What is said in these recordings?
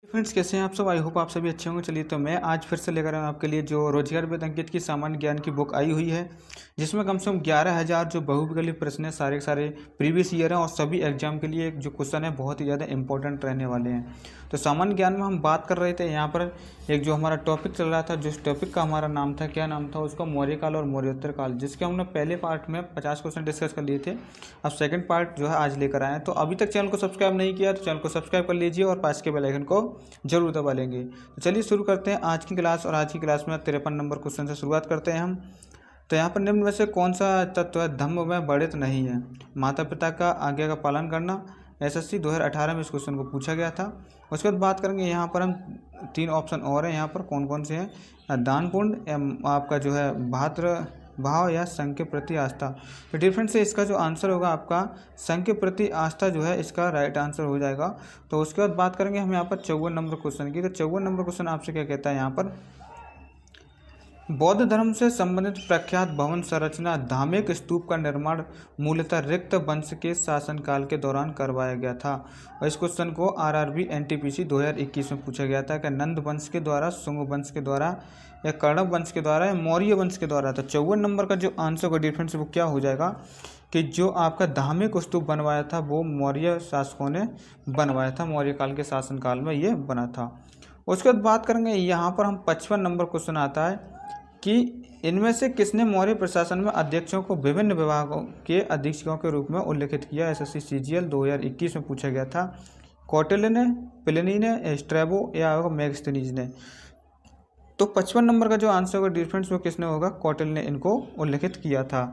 Friends, कैसे हैं आप सब? आई होप आप सभी अच्छे होंगे। चलिए, तो मैं आज फिर से लेकर आया हूं आपके लिए जो रोजगार वेद अंकित की सामान्य ज्ञान की बुक आई हुई है, जिसमें कम से कम 11,000 जो बहुविकल्पीय प्रश्न है, सारे के सारे प्रीवियस ईयर हैं और सभी एग्जाम के लिए जो क्वेश्चन है बहुत ही ज़्यादा इंपॉर्टेंट रहने वाले हैं। तो सामान्य ज्ञान में हम बात कर रहे थे यहाँ पर एक जो हमारा टॉपिक चल रहा था, जिस टॉपिक का हमारा नाम था, क्या नाम था उसका? मौर्य काल और मौर्योत्तर काल, जिसके हमने पहले पार्ट में 50 क्वेश्चन डिस्कस कर लिए थे। अब सेकंड पार्ट जो है आज लेकर आए हैं। तो अभी तक चैनल को सब्सक्राइब नहीं किया तो चैनल को सब्सक्राइब कर लीजिए और पास के बेल आइकन को जरूर दबा लेंगे। तो चलिए शुरू करते हैं आज की क्लास। और आज की क्लास में 53 नंबर क्वेश्चन से शुरुआत करते हैं हम। तो यहाँ पर निम्न में से कौन सा तत्व है धम्म में वर्णित नहीं है? माता पिता का आज्ञा का पालन करना। एसएससी 2018 में इस क्वेश्चन को पूछा गया था। उसके बाद बात करेंगे यहाँ पर हम 3 ऑप्शन और हैं यहाँ पर, कौन कौन से हैं? दान पुण्य, आपका जो है भातृ भाव या संघ के प्रति आस्था। तो डिफरेंट से इसका जो आंसर होगा आपका संघ के प्रति आस्था जो है इसका राइट आंसर हो जाएगा। तो उसके बाद बात करेंगे हम यहाँ पर 54 नंबर क्वेश्चन की। तो 54 नंबर क्वेश्चन आपसे क्या कहता है यहाँ पर? बौद्ध धर्म से संबंधित प्रख्यात भवन संरचना धामेक स्तूप का निर्माण मूलतः रिक्त वंश के शासनकाल के दौरान करवाया गया था। और इस क्वेश्चन को आरआरबी एनटीपीसी 2021 में पूछा गया था कि नंद वंश के द्वारा, शुंग वंश के द्वारा या कर्णव वंश के द्वारा या मौर्य वंश के द्वारा। तो 54 नंबर का जो आंसर का डिफरेंस वो क्या हो जाएगा कि जो आपका धामेक स्तूप बनवाया था वो मौर्य शासकों ने बनवाया था, मौर्य काल के शासनकाल में ये बना था। उसके बाद बात करेंगे यहाँ पर हम 55 नंबर क्वेश्चन आता है कि इनमें से किसने मौर्य प्रशासन में अध्यक्षों को विभिन्न विभागों के अधीक्षकों के रूप में उल्लेखित किया? एसएससी सीजीएल 2021 में पूछा गया था। कौटिल्य ने, प्लिनी ने, स्ट्रैबो या मेगास्थनीज ने। तो 55 नंबर का जो आंसर होगा डिफरेंस वो किसने होगा? कौटिल्य ने इनको उल्लेखित किया था।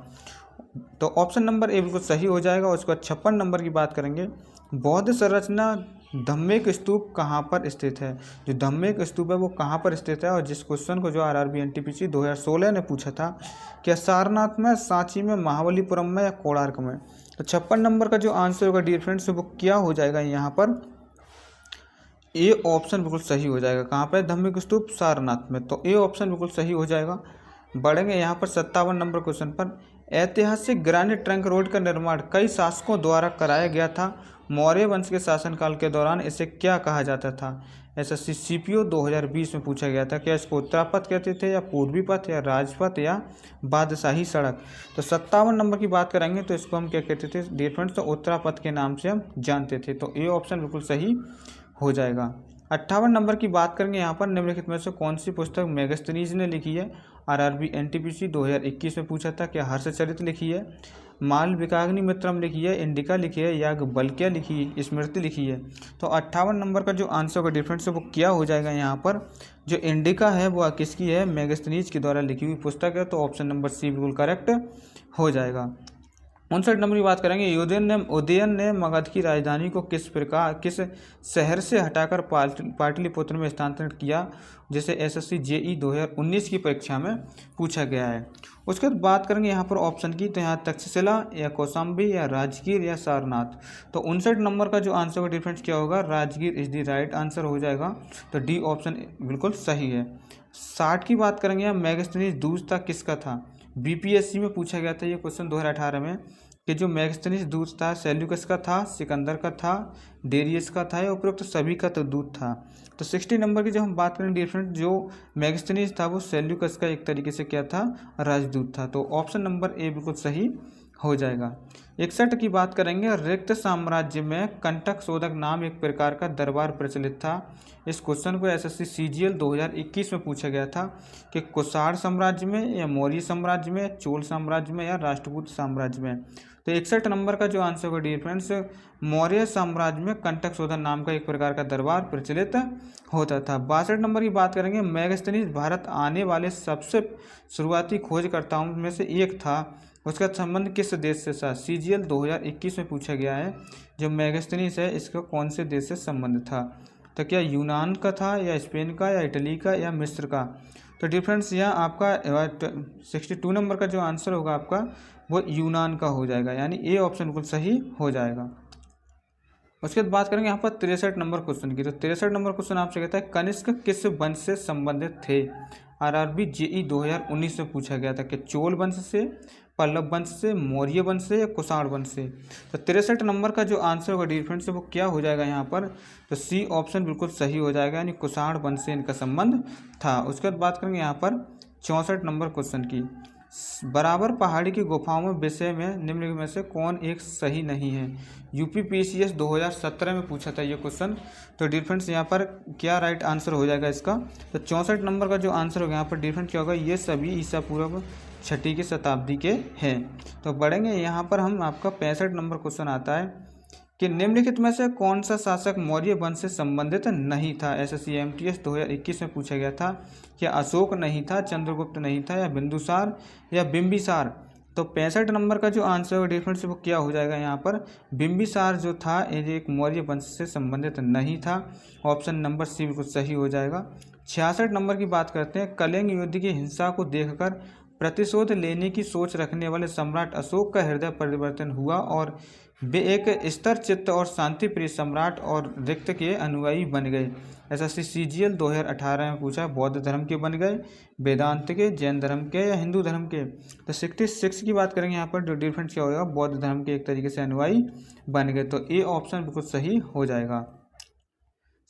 तो ऑप्शन नंबर ए बिल्कुल सही हो जाएगा। उसके बाद 56 नंबर की बात करेंगे। बौद्ध संरचना धम्मेक स्तूप कहाँ पर स्थित है? जो धम्मेक स्तूप है वो कहाँ पर स्थित है? और जिस क्वेश्चन को जो आरआरबी एनटीपीसी 2016 ने पूछा था, क्या सारनाथ में, सांची में, महाबलीपुरम में या कोणार्क में? तो 56 नंबर का जो आंसर होगा डियर फ्रेंड्स वो क्या हो जाएगा यहाँ पर? ए ऑप्शन बिल्कुल सही हो जाएगा। कहाँ पर धम्मेक स्तूप? सारनाथ में। तो ए ऑप्शन बिल्कुल सही हो जाएगा। बढ़ेंगे यहाँ पर 57 नंबर क्वेश्चन पर। ऐतिहासिक ग्रानिट ट्रंक रोड का निर्माण कई शासकों द्वारा कराया गया था। मौर्य वंश के शासनकाल के दौरान इसे क्या कहा जाता था? एसएससी सीपीओ 2020 में पूछा गया था। क्या इसको उत्तरापथ कहते थे या पूर्वी पथ या राजपथ या बादशाही सड़क? तो 57 नंबर की बात करेंगे तो इसको हम क्या कहते थे डियर फ्रेंड्स? तो उत्तरापथ के नाम से हम जानते थे। तो ये ऑप्शन बिल्कुल सही हो जाएगा। 58 नंबर की बात करेंगे यहाँ पर निम्नलिखित में से कौन सी पुस्तक मेगास्थनीज ने लिखी है? आरआरबी एनटीपीसी 2021 में पूछा था। क्या हर्षचरित लिखी है, मालविकाग्नि मित्रम लिखी है, इंडिका लिखी है, याज्ञवल्क्य लिखी, स्मृति लिखी है? तो 58 नंबर का जो आंसर का डिफरेंस है वो क्या हो जाएगा यहाँ पर? जो इंडिका है वो किसकी है? मेगास्थनीज के द्वारा लिखी हुई पुस्तक है। तो ऑप्शन नंबर सी बिल्कुल करेक्ट हो जाएगा। 59 नंबर की बात करेंगे। उदयन ने मगध की राजधानी को किस शहर से हटाकर पाटलिपुत्र में स्थानांतरित किया, जिसे एसएससी जेई 2019 की परीक्षा में पूछा गया है? उसके बाद बात करेंगे यहाँ पर ऑप्शन की। तो यहाँ तक्षशिला या कौशाम्बी या राजगीर या सारनाथ। तो 59 नंबर का जो आंसर का डिफरेंस क्या होगा? Rajgir is the right answer हो जाएगा। तो डी ऑप्शन बिल्कुल सही है। 60 की बात करेंगे। यहाँ मेगास्थनीज दूत था किसका था? बीपीएससी में पूछा गया था ये क्वेश्चन 2018 में कि जो मेगास्थनीज दूत था सेल्यूकस का था, सिकंदर का था, डेरियस का था या उपरोक्त सभी का तो दूत था? तो 60 नंबर की जब हम बात करें डिफरेंट, जो मेगास्थनीज था वो सेल्यूकस का एक तरीके से क्या था? राजदूत था। तो ऑप्शन नंबर ए बिल्कुल सही हो जाएगा। 61 की बात करेंगे। रिक्त साम्राज्य में कंटक शोधक नाम एक प्रकार का दरबार प्रचलित था। इस क्वेश्चन को एसएससी सीजीएल 2021 में पूछा गया था कि कुषाण साम्राज्य में या मौर्य साम्राज्य में, चोल साम्राज्य में या राष्ट्रकूट साम्राज्य में? तो 61 नंबर का जो आंसर होगा डियर फ्रेंड्स, मौर्य साम्राज्य में कंटक शोधन नाम का एक प्रकार का दरबार प्रचलित होता था। 62 नंबर की बात करेंगे। मेगास्थनीज भारत आने वाले सबसे शुरुआती खोजकर्ताओं में से एक था। उसका संबंध किस देश से था? सीजीएल 2021 में पूछा गया है। जो मेगास्थनीज है इसका कौन से देश से संबंध था? तो क्या यूनान का था या स्पेन का या इटली का या मिस्र का? तो डिफरेंस यहाँ आपका 62 नंबर का जो आंसर होगा आपका वो यूनान का हो जाएगा, यानी ए ऑप्शन बिल्कुल सही हो जाएगा। उसके बाद बात करेंगे यहाँ पर 63 नंबर क्वेश्चन की। तो 63 नंबर क्वेश्चन आपसे कहता है कनिष्क किस वंश से संबंधित थे? आरआरबी जेई 2019 में पूछा गया था कि चोल वंश से, पल्लव वंश से, मौर्य वंश से या कुषाण वंश से। तो 63 नंबर का जो आंसर होगा डियर फ्रेंड्स वो क्या हो जाएगा यहाँ पर, तो सी ऑप्शन बिल्कुल सही हो जाएगा, यानी कुषाण वंश से इनका संबंध था। उसके बाद बात करेंगे यहाँ पर 64 नंबर क्वेश्चन की। बराबर पहाड़ी की गुफाओं में विषय में निम्नलिखित में से कौन एक सही नहीं है। यूपीपीसीएस 2017 में पूछा था ये क्वेश्चन। तो डियर फ्रेंड्स यहाँ पर क्या राइट आंसर हो जाएगा इसका, तो 64 नंबर का जो आंसर होगा यहाँ पर डियर फ्रेंड्स क्या होगा, ये सभी ईसा पूर्व 6ठी शताब्दी के हैं। तो बढ़ेंगे यहाँ पर हम, आपका 65 नंबर क्वेश्चन आता है कि निम्नलिखित में से कौन सा शासक मौर्य वंश से संबंधित नहीं था। SSC-MTS 2021 में पूछा गया था। क्या अशोक नहीं था, चंद्रगुप्त नहीं था, या बिंदुसार या बिंबिसार। तो 65 नंबर का जो आंसर है डियर फ्रेंड्स वो क्या हो जाएगा यहाँ पर, बिंबिसार जो था ये एक मौर्य वंश से संबंधित नहीं था। ऑप्शन नंबर सी बिल्कुल सही हो जाएगा। 66 नंबर की बात करते हैं। कलिंग युद्ध की हिंसा को देखकर प्रतिशोध लेने की सोच रखने वाले सम्राट अशोक का हृदय परिवर्तन हुआ और वे एक स्थिर चित्त और शांति प्रिय सम्राट और रिक्त के अनुयायी बन गए। SSC CGL 2018 में पूछा, बौद्ध धर्म के बन गए, वेदांत के, जैन धर्म के या हिंदू धर्म के। तो 66 की बात करेंगे यहाँ पर, जो डिफरेंस क्या होगा, बौद्ध धर्म के एक तरीके से अनुयायी बन गए। तो ए ऑप्शन बिल्कुल सही हो जाएगा।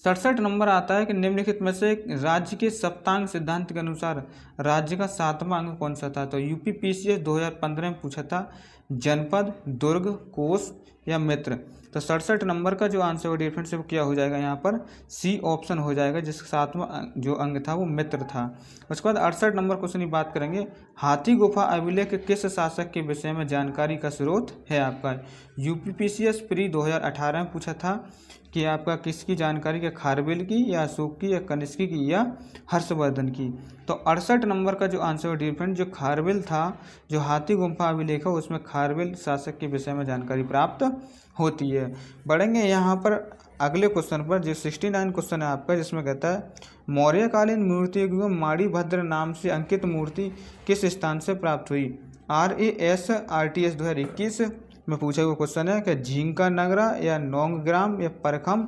67 नंबर आता है कि निम्नलिखित में से राज्य के सप्तांग सिद्धांत के अनुसार राज्य का 7वां अंग कौन सा था। तो यूपीपीसीएस 2015 में पूछा था, जनपद, दुर्ग, कोष या मित्र। तो 67 नंबर का जो आंसर है डिफरेंस वो क्या हो जाएगा यहाँ पर, सी ऑप्शन हो जाएगा, जिसका 7वां जो अंग था वो मित्र था। उसके बाद 68 नंबर क्वेश्चन की बात करेंगे। हाथी गुफा अभिलेख किस शासक के विषय में जानकारी का स्रोत है आपका। यूपीपीसीएस प्री 2018 में पूछा था कि आपका किसकी जानकारी के, खारवेल की या अशोक की या कनिष्की की या हर्षवर्धन की। तो 68 नंबर का जो आंसर है डिफरेंट, जो खारवेल था, जो हाथी गुफा अभिलेख है उसमें खारवेल शासक के विषय में जानकारी प्राप्त होती है। बढ़ेंगे यहाँ पर अगले क्वेश्चन पर, जो 69 क्वेश्चन है आपका, जिसमें कहता है मौर्यकालीन मूर्ति एवं माणिभद्र नाम से अंकित मूर्ति किस स्थान से प्राप्त हुई। RASRTS 2021 में पूछा हुआ क्वेश्चन है कि झींका नगरा या नौंगग्राम या परखम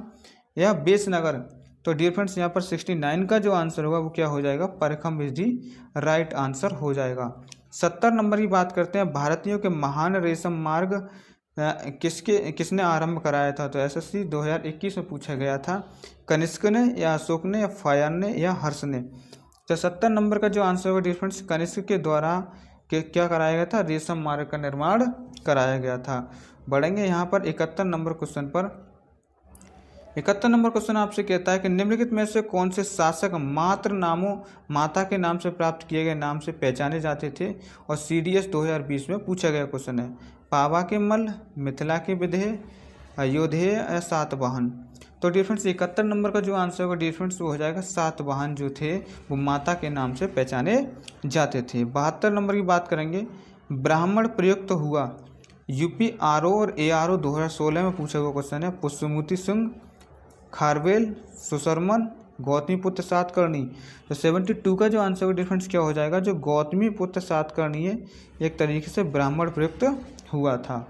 या बेसनगर। तो डियर फ्रेंड्स यहाँ पर 69 का जो आंसर होगा वो क्या हो जाएगा, परखम इज दी राइट आंसर हो जाएगा। 70 नंबर की बात करते हैं। भारतीयों के महान रेशम मार्ग किसने आरंभ कराया था। तो SSC 2021 में पूछा गया था, कनिष्क ने या अशोक ने या फायन ने या हर्ष ने। तो 70 नंबर का जो आंसर होगा डियर फ्रेंड्स, कनिष्क के द्वारा क्या कराया गया था, रेशम मार्ग का निर्माण कराया गया था। बढ़ेंगे यहाँ पर 71 नंबर क्वेश्चन पर। 71 नंबर क्वेश्चन आपसे कहता है कि निम्नलिखित में से कौन से शासक मात्र नामों माता के नाम से प्राप्त किए गए नाम से पहचाने जाते थे। और CDS 2020 में पूछा गया क्वेश्चन है, पावा के मल्ल, मिथिला के विधेय, अयोध्या या सातवाहन। तो डिफरेंस 71 नंबर का जो आंसर होगा डिफरेंस वो हो जाएगा, सातवाहन जो थे वो माता के नाम से पहचाने जाते थे। 72 नंबर की बात करेंगे। ब्राह्मण प्रयुक्त हुआ। UPRO और ARO 2016 में पूछा हुआ क्वेश्चन है, पुष्यमुति सिंह, खारवेल, सुशर्मन, गौतमीपुत्र सातकर्णी। तो 72 का जो आंसर डिफरेंस क्या हो जाएगा, जो गौतमीपुत्र सातकर्णी एक तरीके से ब्राह्मण प्रयुक्त हुआ था।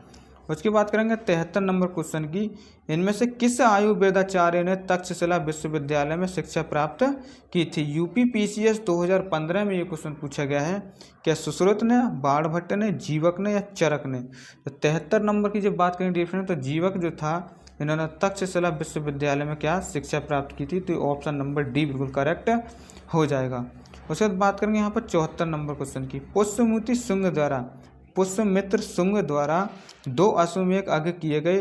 उसकी बात करेंगे 73 नंबर क्वेश्चन की। इनमें से किस आयुर्वेदाचार्य ने तक्षशिला विश्वविद्यालय में शिक्षा प्राप्त की थी। UPPCS 2015 में ये क्वेश्चन पूछा गया है, क्या सुश्रुत ने, बाणभट्ट ने, जीवक ने या चरक ने। तो 73 नंबर की जब बात करें डिफरेंस, तो जीवक जो था इन्होंने तक्षशिला विश्वविद्यालय में क्या शिक्षा प्राप्त की थी। तो ऑप्शन नंबर डी बिल्कुल करेक्ट हो जाएगा। उसके बाद बात करेंगे यहाँ पर 74 नंबर क्वेश्चन की। पुष्यमुति शुंग द्वारा, पुष्यमित्र शुंग द्वारा 2 अश्वमेध यज्ञ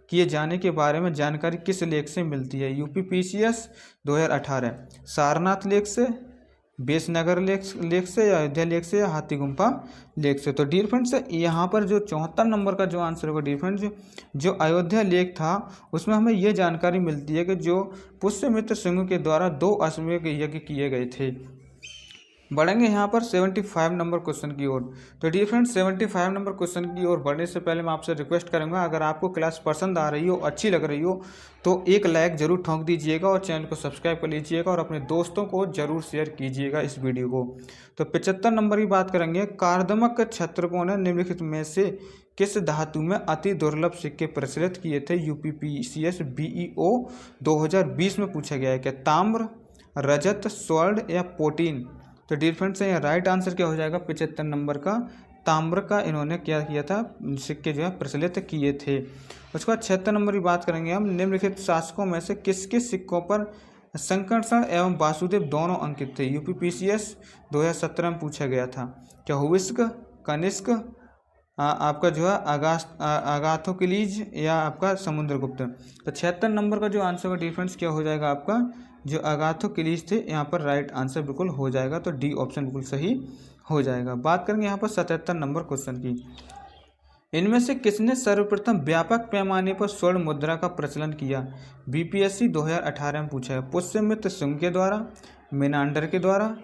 किए जाने के बारे में जानकारी किस लेख से मिलती है। UPPCS 2018, सारनाथ लेख से, बेसनगर लेख से, या अयोध्या लेख से, या हाथी गुम्फा लेख से। तो डियर फ्रेंड्स यहाँ पर जो 74 नंबर का जो आंसर होगा डियर फ्रेंड्स, जो अयोध्या लेख था उसमें हमें ये जानकारी मिलती है कि जो पुष्यमित्र शुंग के द्वारा 2 अश्वमेध यज्ञ किए गए थे। बढ़ेंगे यहाँ पर 75 नंबर क्वेश्चन की ओर। तो डियर फ्रेंड्स 75 नंबर क्वेश्चन की ओर बढ़ने से पहले मैं आपसे रिक्वेस्ट करूँगा, अगर आपको क्लास पसंद आ रही हो, अच्छी लग रही हो, तो एक लाइक ज़रूर ठोंक दीजिएगा और चैनल को सब्सक्राइब कर लीजिएगा और अपने दोस्तों को ज़रूर शेयर कीजिएगा इस वीडियो को। तो 75 नंबर की बात करेंगे। कार्दमक क्षत्रपों ने निम्नलिखित में से किस धातु में अति दुर्लभ सिक्के प्रचलित किए थे। UPPCS BEO 2020 में पूछा गया है, क्या ताम्र, रजत, स्वर्ण या प्रोटीन। तो डियर फ्रेंड्स यहाँ राइट आंसर क्या हो जाएगा 75 नंबर का, ताम्र का इन्होंने क्या किया था, सिक्के जो है प्रचलित किए थे। उसके बाद 76 नंबर की बात करेंगे हम, निम्नलिखित शासकों में से किसके सिक्कों पर संकर्षण एवं वासुदेव दोनों अंकित थे। यूपीपीसीएस 2017 में पूछा गया था। क्या हुविस्क, कनिष्क, आपका जो है अगाथोक्लीज या आपका समुद्रगुप्त। तो 76 नंबर का जो आंसर का डिफरेंस क्या हो जाएगा, आपका जो अगाथोक्लीज थे, यहाँ पर राइट आंसर बिल्कुल हो जाएगा। तो डी ऑप्शन बिल्कुल सही हो जाएगा। बात करेंगे यहाँ पर 77 नंबर क्वेश्चन की। इनमें से किसने सर्वप्रथम व्यापक पैमाने पर स्वर्ण मुद्रा का प्रचलन किया। बीपीएससी 2018 में पूछा है। पुष्यमित्र शुंग के द्वारा, मेनांडर के द्वारा,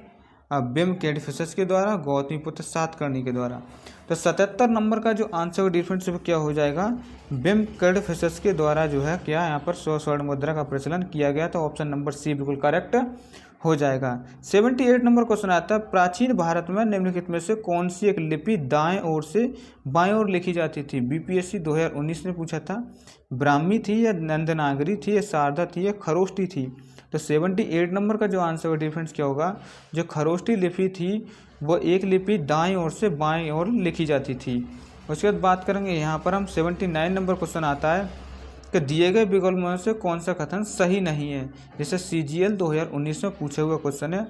बिम कैडफिसस के द्वारा, गौतमीपुत्र सातकर्णी के द्वारा। तो 77 नंबर का जो आंसर डिफरेंस क्या हो जाएगा, बिम कैडफिसस के द्वारा जो है क्या यहाँ पर स्वर्ण मुद्रा का प्रचलन किया गया। तो ऑप्शन नंबर सी बिल्कुल करेक्ट हो जाएगा। 78 नंबर क्वेश्चन आता है, प्राचीन भारत में निम्नलिखित में से कौन सी एक लिपि दाएं ओर से बाएं ओर लिखी जाती थी। बीपीएससी 2019 ने पूछा था। ब्राह्मी थी या नंदनागरी थी या शारदा थी या खरोष्टी थी। तो 78 नंबर का जो आंसर का डिफरेंस क्या होगा, जो खरोष्टी लिपि थी वो एक लिपि दाएं ओर से बाएं ओर लिखी जाती थी। उसके बाद बात करेंगे यहाँ पर हम 79 नंबर क्वेश्चन आता है कि दिए गए विकल्पों में से कौन सा कथन सही नहीं है। जैसे CGL 2019 में पूछा हुआ क्वेश्चन है।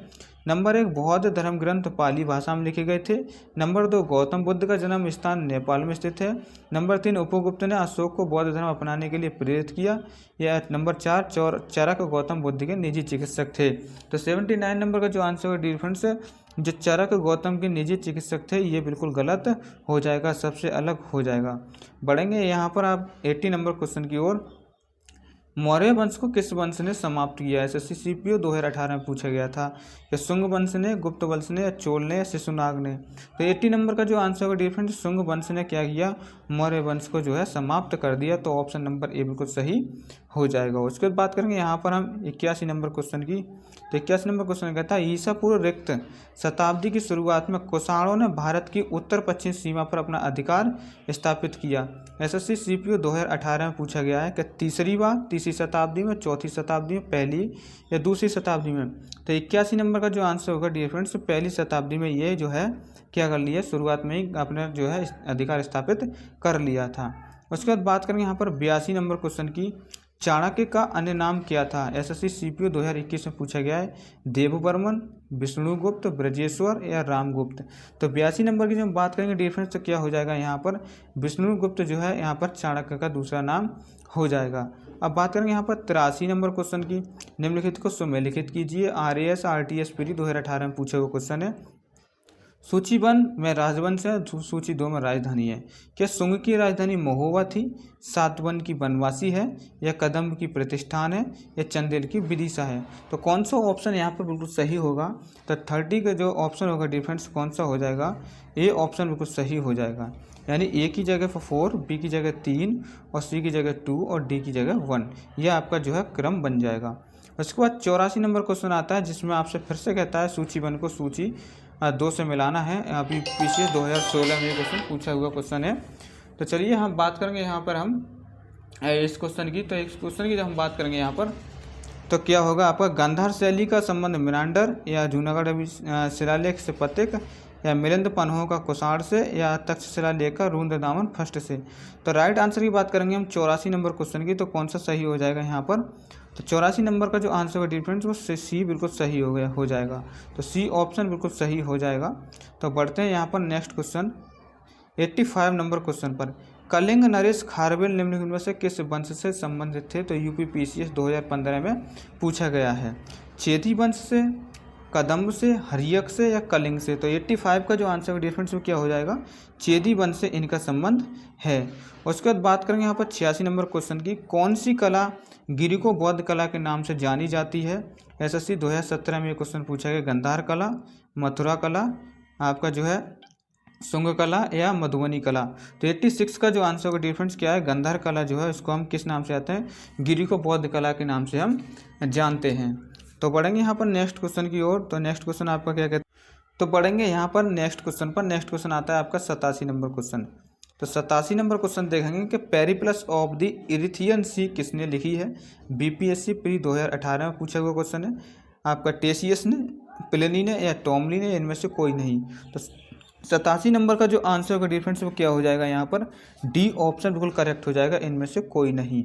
नंबर 1, बौद्ध धर्म ग्रंथ पाली भाषा में लिखे गए थे। नंबर 2, गौतम बुद्ध का जन्म स्थान नेपाल में स्थित है। नंबर 3, उपगुप्त ने अशोक को बौद्ध धर्म अपनाने के लिए प्रेरित किया। या नंबर 4, चरक गौतम बुद्ध के निजी चिकित्सक थे। तो 79 नंबर का जो आंसर का डिफरेंस है, जो चरक गौतम के निजी चिकित्सक थे, ये बिल्कुल गलत हो जाएगा, सबसे अलग हो जाएगा। बढ़ेंगे यहाँ पर आप 80 नंबर क्वेश्चन की ओर। मौर्य वंश को किस वंश ने समाप्त किया। एसएससी सीपीओ 2018 में पूछा गया था कि शुंग वंश ने, गुप्त वंश ने, या चोल ने, या शिशुनाग ने। तो 80 नंबर का जो आंसर का डिफरेंस, शुंग वंश ने क्या किया, मौर्य वंश को जो है समाप्त कर दिया। तो ऑप्शन नंबर ए बिल्कुल सही हो जाएगा। उसके बाद बात करेंगे यहाँ पर हम 81 नंबर क्वेश्चन की। तो 81 नंबर क्वेश्चन कहता है, ईसा पूर्व रिक्त शताब्दी की शुरुआत में कुषाणों ने भारत की उत्तर पश्चिम सीमा पर अपना अधिकार स्थापित किया। एसएससी सीपीओ 2018 में पूछा गया है कि तीसरी बार, तीसरी शताब्दी में, चौथी शताब्दी में, पहली या दूसरी शताब्दी में। तो 81 नंबर का जो आंसर होगा डिफरेंस, पहली शताब्दी में ये जो है क्या कर लिया, शुरुआत में ही अपने जो है अधिकार स्थापित कर लिया था। उसके बाद बात करेंगे यहाँ पर 82 नंबर क्वेश्चन की। चाणक्य का अन्य नाम क्या था। एसएससी सीपीओ 2021 में पूछा गया है। देववर्मन, विष्णुगुप्त, ब्रजेश्वर या रामगुप्त। तो 82 नंबर की जब बात करेंगे डिफरेंस, तो क्या हो जाएगा यहाँ पर, विष्णुगुप्त जो है यहाँ पर चाणक्य का दूसरा नाम हो जाएगा। अब बात करेंगे यहाँ पर 83 नंबर क्वेश्चन की। निम्नलिखित को सुमेलिखित कीजिए। RAS RTS पीडी 2018 में पूछा हुआ क्वेश्चन है। सूची 1 में राजवंश है, सूची 2 में राजधानी है। क्या शुंग की राजधानी महोबा थी, सातवन की बनवासी है, या कदम्ब की प्रतिष्ठान है, या चंदेल की विदिशा है। तो कौन सा ऑप्शन यहाँ पर बिल्कुल सही होगा। तो 30 का जो ऑप्शन होगा डिफरेंस कौन सा हो जाएगा, ए ऑप्शन बिल्कुल सही हो जाएगा। यानी ए की जगह पर 4, बी की जगह 3 और सी की जगह 2 और डी की जगह 1, यह आपका जो है क्रम बन जाएगा। उसके बाद 84 नंबर क्वेश्चन आता है, जिसमें आपसे फिर से कहता है सूची 1 को सूची 2 से मिलाना है। अभी पीछे 2016 में क्वेश्चन पूछा हुआ क्वेश्चन है। तो चलिए हम बात करेंगे यहाँ पर हम इस क्वेश्चन की। तो इस क्वेश्चन की जब हम बात करेंगे यहाँ पर, तो क्या होगा आपका, गांधार शैली का संबंध मेनांडर या जूनागढ़ शिलालेख से पथिक, या मिलिंद पन्हों का कुषाण से, या तक्षशिला शिलालेख का रुद्र दामन फर्स्ट से। तो राइट आंसर की बात करेंगे हम 84 नंबर क्वेश्चन की। तो कौन सा सही हो जाएगा यहाँ पर, तो 84 नंबर का जो आंसर का डिफरेंस वो सी बिल्कुल सही हो जाएगा। तो सी ऑप्शन बिल्कुल सही हो जाएगा। तो बढ़ते हैं यहाँ पर नेक्स्ट क्वेश्चन 85 नंबर क्वेश्चन पर। कलिंग नरेश खारवेल निम्नलिखित में से किस वंश से संबंधित थे। तो यूपीपीसीएस 2015 में पूछा गया है। चेदी वंश से, कदम्ब से, हरियक से, या कलिंग से। तो 85 का जो आंसर का डिफरेंस वो क्या हो जाएगा, चेदी वंश से इनका संबंध है। उसके बाद बात करेंगे यहाँ पर 86 नंबर क्वेश्चन की। कौन सी कला गिरिको बौद्ध कला के नाम से जानी जाती है। एसएससी 2017 में ये क्वेश्चन पूछा गया। गंधार कला, मथुरा कला, आपका जो है शुंग कला, या मधुबनी कला। तो 86 का जो आंसर का डिफरेंस क्या है, गंधार कला जो है इसको हम किस नाम से आते हैं, गिरिको बौद्ध कला के नाम से हम जानते हैं। तो बढ़ेंगे यहाँ पर नेक्स्ट क्वेश्चन की ओर। तो नेक्स्ट क्वेश्चन आपका क्या कहते हैं, तो बढ़ेंगे यहाँ पर नेक्स्ट क्वेश्चन पर। नेक्स्ट क्वेश्चन आता है आपका 87 नंबर क्वेश्चन। तो 87 नंबर क्वेश्चन देखेंगे कि पेरिप्लस ऑफ द इरिथियन सी किसने लिखी है। बीपीएससी प्री 2018 में पूछा हुआ क्वेश्चन है। आपका टेसियस ने, प्लिनी ने, या टॉमली ने, इनमें से कोई नहीं। तो 87 नंबर का जो आंसर का डिफरेंस वो क्या हो जाएगा, यहाँ पर डी ऑप्शन बिल्कुल करेक्ट हो जाएगा, इनमें से कोई नहीं।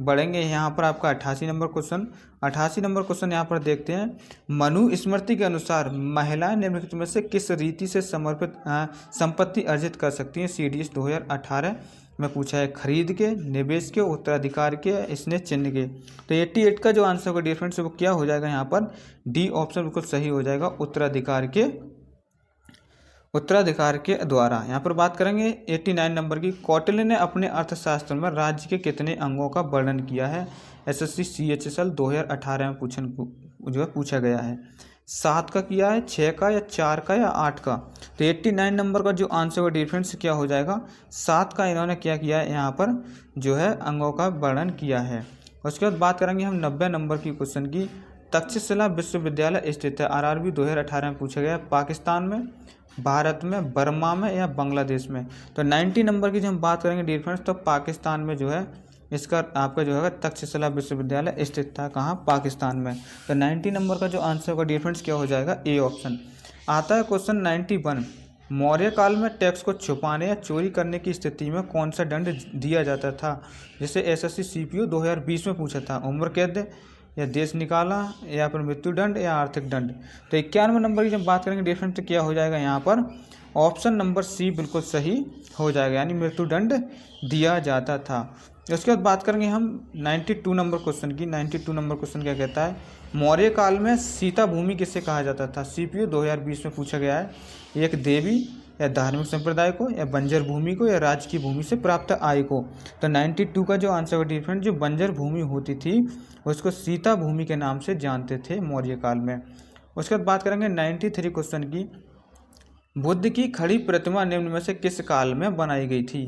बढ़ेंगे यहाँ पर आपका 88 नंबर क्वेश्चन। 88 नंबर क्वेश्चन यहाँ पर देखते हैं, मनुस्मृति के अनुसार महिलाएं निम्नलिखित में से किस रीति से संपत्ति अर्जित कर सकती हैं। CDS 2018 में पूछा है, खरीद के, निवेश के, उत्तराधिकार के, स्नेह चिन्ह के। तो 88 का जो आंसर का डिफरेंस है वो क्या हो जाएगा, यहाँ पर डी ऑप्शन बिल्कुल सही हो जाएगा, उत्तराधिकार के द्वारा। यहाँ पर बात करेंगे 89 नंबर की, कौटिल्य ने अपने अर्थशास्त्र में राज्य के कितने अंगों का वर्णन किया है। SSC CHSL 2018 में पूछा गया है। 7 का किया है, 6 का, या 4 का, या 8 का। तो 89 नंबर का जो आंसर का डिफरेंस क्या हो जाएगा, 7 का इन्होंने क्या किया है, यहाँ पर जो है अंगों का वर्णन किया है। उसके बाद बात करेंगे हम 90 नंबर की क्वेश्चन की, तक्षशिला विश्वविद्यालय स्थित है, RRB 2018 में पूछा गया है, पाकिस्तान में, भारत में, बर्मा में, या बांग्लादेश में। तो 90 नंबर की जब हम बात करेंगे डिफरेंस, तो पाकिस्तान में जो है इसका आपका जो है तक्षशिला विश्वविद्यालय स्थित था, कहाँ, पाकिस्तान में। तो 90 नंबर का जो आंसर का डिफरेंस क्या हो जाएगा, ए ऑप्शन। आता है क्वेश्चन 91, मौर्य काल में टैक्स को छुपाने या चोरी करने की स्थिति में कौन सा दंड दिया जाता था। जैसे SSC CPO 2020 में पूछा था, उम्र कैद, या देश निकाला, या फिर मृत्युदंड, या आर्थिक दंड। तो 91 नंबर की जब बात करेंगे डिफरेंस, तो क्या हो जाएगा, यहाँ पर ऑप्शन नंबर सी बिल्कुल सही हो जाएगा, यानी मृत्युदंड दिया जाता था। उसके बाद बात करेंगे हम 92 नंबर क्वेश्चन की। 92 नंबर क्वेश्चन क्या कहता है, मौर्य काल में सीता भूमि किसे कहा जाता था। CPO 2020 में पूछा गया है, एक देवी, या धार्मिक संप्रदाय को, या बंजर भूमि को, या राज्य की भूमि से प्राप्त आय को। तो 92 का जो आंसर का डिफरेंस, जो बंजर भूमि होती थी उसको सीता भूमि के नाम से जानते थे मौर्य काल में। उसके बाद बात करेंगे 93 क्वेश्चन की, बुद्ध की खड़ी प्रतिमा निम्न में से किस काल में बनाई गई थी।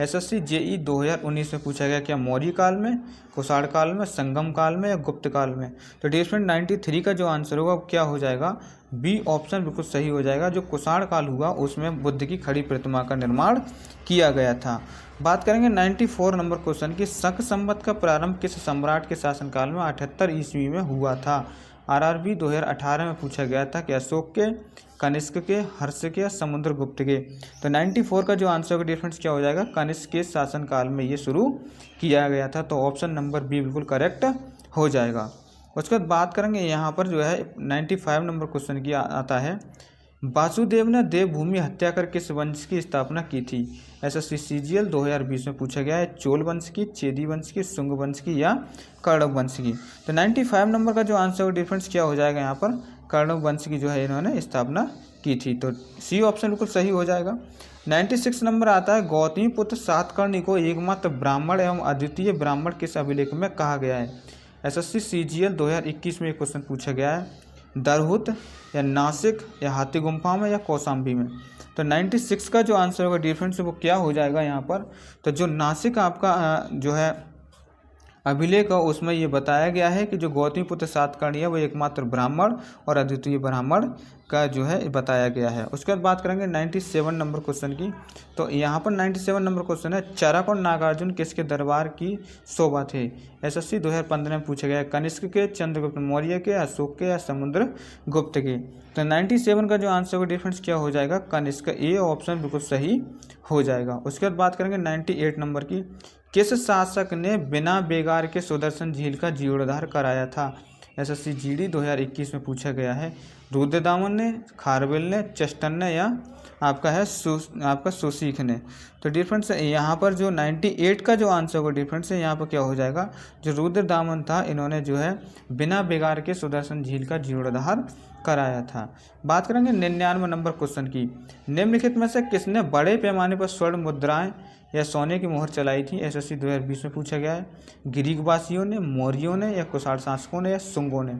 SSC JE 2019 में पूछा गया, क्या मौर्य काल में, कुषाण काल में, संगम काल में, या गुप्त काल में। तो डिफरेंट 93 का जो आंसर होगा वो क्या हो जाएगा, बी ऑप्शन बिल्कुल सही हो जाएगा। जो कुषाण काल हुआ उसमें बुद्ध की खड़ी प्रतिमा का निर्माण किया गया था। बात करेंगे 94 नंबर क्वेश्चन की, शक संवत का प्रारंभ किस सम्राट के शासनकाल में 78 ईस्वी में हुआ था। RRB 2018 में पूछा गया था, कि अशोक के, कनिष्क के, हर्ष के, या समुद्रगुप्त के। तो 94 का जो आंसर का डिफरेंस क्या हो जाएगा, कनिष्क के शासनकाल में ये शुरू किया गया था। तो ऑप्शन नंबर बी बिल्कुल करेक्ट हो जाएगा। उसके बाद बात करेंगे यहाँ पर जो है 95 नंबर क्वेश्चन की आता है, वासुदेव ने देवभूमि हत्या कर किस वंश की स्थापना की थी। SSC CGL 2020 में पूछा गया है, चोल वंश की, चेदी वंश की, शुंग वंश की, या कौरव वंश की। तो 95 नंबर का जो आंसर का डिफरेंस क्या हो जाएगा, यहाँ पर कौरव वंश की जो है इन्होंने स्थापना की थी। तो सी ऑप्शन बिल्कुल सही हो जाएगा। 96 नंबर आता है, गौतमी पुत्र सातकर्णी को एकमात्र ब्राह्मण एवं अद्वितीय ब्राह्मण किस अभिलेख में कहा गया है। SSC CGL 2021 में एक क्वेश्चन पूछा गया है, दरहुत, या नासिक, या हाथी गुम्फा में, या कौशाम्बी में। तो 96 का जो आंसर होगा डिफरेंस वो क्या हो जाएगा यहाँ पर, तो जो नासिक आपका जो है अभिलेख उसमें ये बताया गया है कि जो गौतमीपुत्र सातकर्णी है वो एकमात्र ब्राह्मण और अद्वितीय ब्राह्मण का जो है बताया गया है। उसके बाद बात करेंगे 97 नंबर क्वेश्चन की। तो यहाँ पर 97 नंबर क्वेश्चन है, चरक और नागार्जुन किसके दरबार की शोभा थे। SSC 2015 में पूछा गया है, कनिष्क के, चंद्रगुप्त मौर्य के, अशोक के, या समुद्रगुप्त के। तो 97 का जो आंसर का डिफरेंस क्या हो जाएगा, कनिष्क। ए ऑप्शन बिल्कुल सही हो जाएगा। उसके बाद बात करेंगे 98 नंबर की, किस शासक ने बिना बेगार के सुदर्शन झील का जीर्णोद्धार कराया था। SSC GD 2021 में पूछा गया है, रुद्रदामन ने, खारवेल ने, चेस्टन ने, या आपका है आपका सुसीख ने। तो डिफरेंस यहाँ पर जो 98 का जो आंसर का डिफरेंस है यहाँ पर क्या हो जाएगा, जो रुद्रदामन था इन्होंने जो है बिना बेगार के सुदर्शन झील का जीर्णोद्धार कराया था। बात करेंगे 99 नंबर क्वेश्चन की, निम्नलिखित में से किसने बड़े पैमाने पर स्वर्ण मुद्राएं या सोने की मोहर चलाई थी। SSC 2020 में पूछा गया है, ग्रीकवासियों ने, मौर्यों ने, या कुषाण शासकों ने, या शुंगों ने।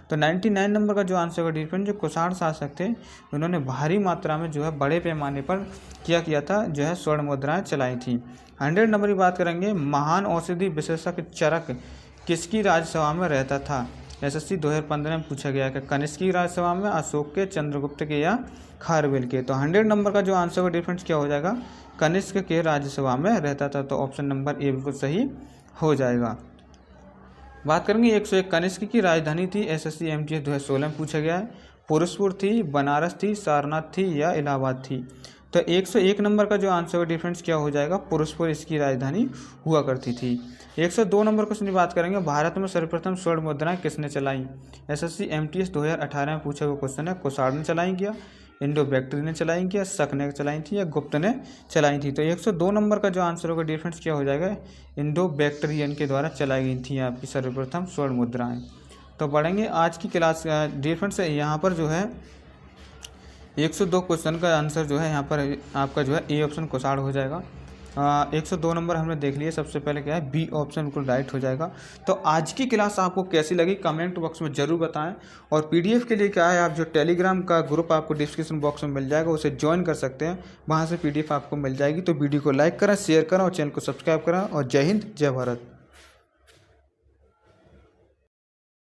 तो 99 नंबर का जो आंसर का डिफरेंस, जो कुषाण शासक थे उन्होंने भारी मात्रा में जो है बड़े पैमाने पर क्या किया था, जो है स्वर्ण मुद्राएं चलाई थी। 100 नंबर की बात करेंगे, महान औषधि विशेषज्ञ चरक किसकी राज्यसभा में रहता था। SSC 2015 में पूछा गया कि कनिष्क की राज्यसभा में, अशोक के, चंद्रगुप्त के, या खारवेल के। तो 100 नंबर का जो आंसर का डिफरेंस क्या हो जाएगा, कनिष्क के राज्यसभा में रहता था। तो ऑप्शन नंबर ए बिल्कुल सही हो जाएगा। बात करेंगे 101 कनिष्क की राजधानी थी एसएससी एमटीएस 2016 में पूछा गया है। पुरुषपुर थी, बनारस थी, सारनाथ थी या इलाहाबाद थी। तो 101 नंबर का जो आंसर डिफरेंस क्या हो जाएगा, पुरुषपुर इसकी राजधानी हुआ करती थी। 102 नंबर क्वेश्चन की बात करेंगे, भारत में सर्वप्रथम स्वर्ण मुद्राएं किसने चलाई। एसएससी एमटीएस 2018 में पूछा हुआ क्वेश्चन है। कुसाड ने चलाई क्या, इंडो बैक्ट्री ने चलाई क्या, शक ने चलाई थी या गुप्त ने चलाई थी। तो 102 नंबर का जो आंसर होगा डिफरेंस क्या हो जाएगा, इंडो बैक्ट्रियन के द्वारा चलाई गई थी आपकी सर्वप्रथम स्वर्ण मुद्राएं। तो बढ़ेंगे आज की क्लास डिफरेंस है यहाँ पर जो है 102 क्वेश्चन का आंसर जो है यहाँ पर आपका जो है ए ऑप्शन कुसाड हो जाएगा। 102 नंबर हमने देख लिया, सबसे पहले क्या है बी ऑप्शन बिल्कुल राइट हो जाएगा। तो आज की क्लास आपको कैसी लगी कमेंट बॉक्स में ज़रूर बताएं। और पीडीएफ के लिए क्या है, आप जो टेलीग्राम का ग्रुप आपको डिस्क्रिप्शन बॉक्स में मिल जाएगा उसे ज्वाइन कर सकते हैं, वहाँ से पीडीएफ आपको मिल जाएगी। तो वीडियो को लाइक करें, शेयर करें और चैनल को सब्सक्राइब करें। और जय हिंद, जय भारत।